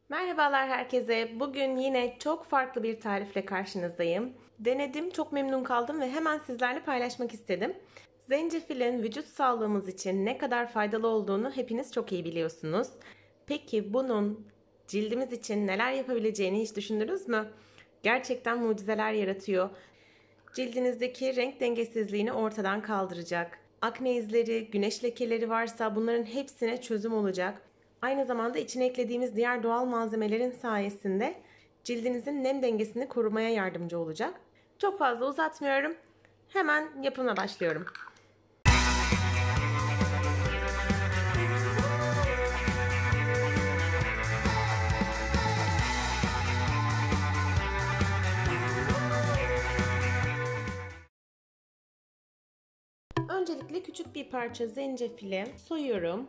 Merhabalar herkese. Bugün yine çok farklı bir tarifle karşınızdayım. Denedim, çok memnun kaldım ve hemen sizlerle paylaşmak istedim. Zencefilin vücut sağlığımız için ne kadar faydalı olduğunu hepiniz çok iyi biliyorsunuz. Peki bunun cildimiz için neler yapabileceğini hiç düşündünüz mü? Gerçekten mucizeler yaratıyor. Cildinizdeki renk dengesizliğini ortadan kaldıracak. Akne izleri, güneş lekeleri varsa bunların hepsine çözüm olacak. Aynı zamanda içine eklediğimiz diğer doğal malzemelerin sayesinde cildinizin nem dengesini korumaya yardımcı olacak. Çok fazla uzatmıyorum. Hemen yapımına başlıyorum. Öncelikle küçük bir parça zencefili soyuyorum.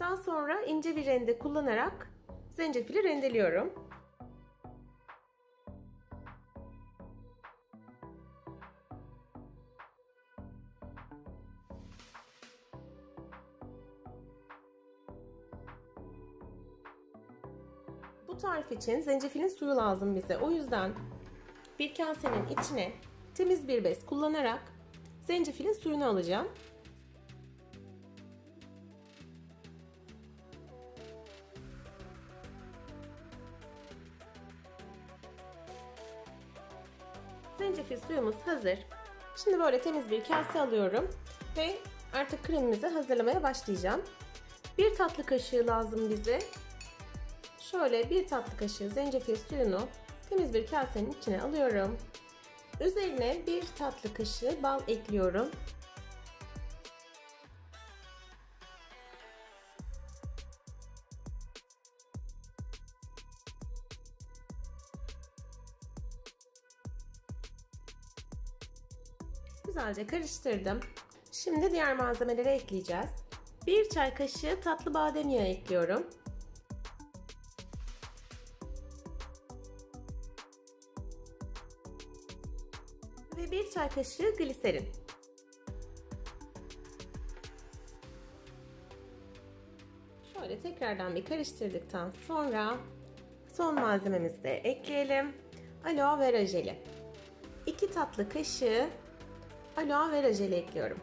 Daha sonra ince bir rende kullanarak zencefili rendeliyorum. Bu tarif için zencefilin suyu lazım bize. O yüzden bir kasenin içine temiz bir bez kullanarak zencefilin suyunu alacağım. Zencefil suyumuz hazır. Şimdi böyle temiz bir kase alıyorum ve artık kremimizi hazırlamaya başlayacağım. Bir tatlı kaşığı lazım bize. Şöyle bir tatlı kaşığı zencefil suyunu temiz bir kasenin içine alıyorum. Üzerine bir tatlı kaşığı bal ekliyorum. Güzelce karıştırdım. Şimdi diğer malzemeleri ekleyeceğiz. Bir çay kaşığı tatlı badem yağı ekliyorum. Ve bir çay kaşığı gliserin. Şöyle tekrardan bir karıştırdıktan sonra son malzememizi de ekleyelim. Aloe vera jeli. 2 tatlı kaşığı aloe vera jeli ekliyorum.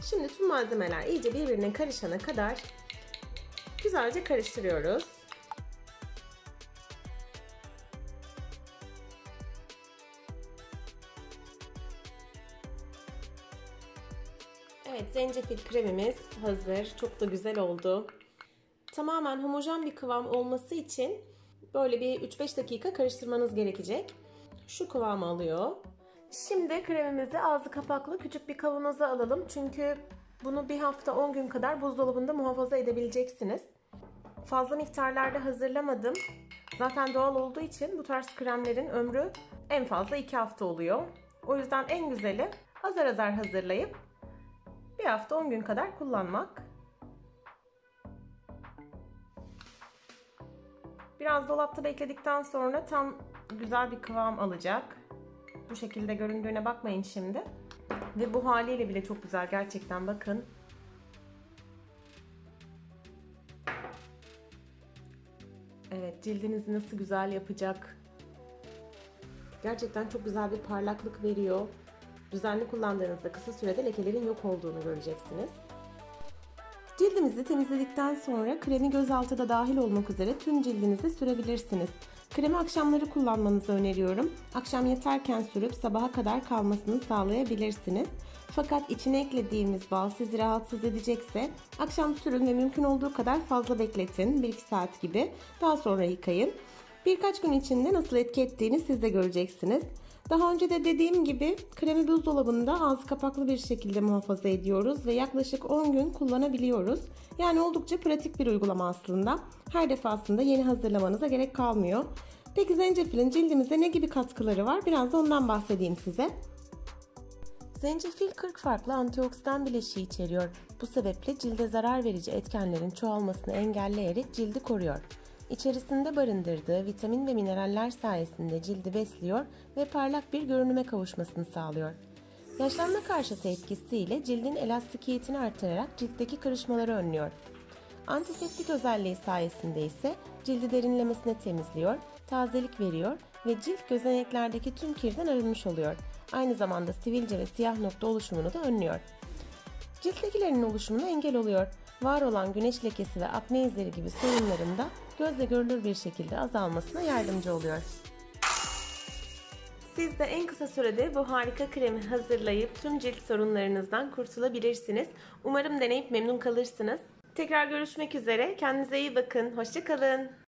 Şimdi tüm malzemeler iyice birbirine karışana kadar güzelce karıştırıyoruz. Evet, zencefil kremimiz hazır. Çok da güzel oldu. Tamamen homojen bir kıvam olması için böyle bir 3-5 dakika karıştırmanız gerekecek. Şu kıvamı alıyor. Şimdi kremimizi ağzı kapaklı küçük bir kavanoza alalım. Çünkü bunu bir hafta 10 gün kadar buzdolabında muhafaza edebileceksiniz. Fazla miktarlarda hazırlamadım. Zaten doğal olduğu için bu tarz kremlerin ömrü en fazla 2 hafta oluyor. O yüzden en güzeli azar azar hazırlayıp bir hafta 10 gün kadar kullanmak. Biraz dolapta bekledikten sonra tam güzel bir kıvam alacak. Bu şekilde göründüğüne bakmayın şimdi. Ve bu haliyle bile çok güzel gerçekten, bakın. Evet, cildinizi nasıl güzel yapacak. Gerçekten çok güzel bir parlaklık veriyor. Düzenli kullandığınızda kısa sürede lekelerin yok olduğunu göreceksiniz. Cildimizi temizledikten sonra kremi gözaltı da dahil olmak üzere tüm cildinize sürebilirsiniz. Kremi akşamları kullanmanızı öneriyorum. Akşam yatarken sürüp sabaha kadar kalmasını sağlayabilirsiniz. Fakat içine eklediğimiz bal sizi rahatsız edecekse akşam sürün ve mümkün olduğu kadar fazla bekletin. 1-2 saat gibi. Daha sonra yıkayın. Birkaç gün içinde nasıl etki ettiğini siz de göreceksiniz. Daha önce de dediğim gibi kremi buzdolabında ağzı kapaklı bir şekilde muhafaza ediyoruz ve yaklaşık 10 gün kullanabiliyoruz. Yani oldukça pratik bir uygulama aslında. Her defasında yeni hazırlamanıza gerek kalmıyor. Peki zencefilin cildimize ne gibi katkıları var? Biraz da ondan bahsedeyim size. Zencefil 40 farklı antioksidan bileşiği içeriyor. Bu Bu sebeple cilde zarar verici etkenlerin çoğalmasını engelleyerek cildi koruyor. İçerisinde barındırdığı vitamin ve mineraller sayesinde cildi besliyor ve parlak bir görünüme kavuşmasını sağlıyor. Yaşlanma karşıtı etkisiyle cildin elastikiyetini artırarak ciltteki kırışmaları önlüyor. Antiseptik özelliği sayesinde ise cildi derinlemesine temizliyor, tazelik veriyor ve cilt gözeneklerdeki tüm kirden arınmış oluyor. Aynı zamanda sivilce ve siyah nokta oluşumunu da önlüyor. Cilt lekelerinin oluşumuna engel oluyor. Var olan güneş lekesi ve akne izleri gibi sorunların da gözle görülür bir şekilde azalmasına yardımcı oluyor. Siz de en kısa sürede bu harika kremi hazırlayıp tüm cilt sorunlarınızdan kurtulabilirsiniz. Umarım deneyip memnun kalırsınız. Tekrar görüşmek üzere. Kendinize iyi bakın. Hoşça kalın.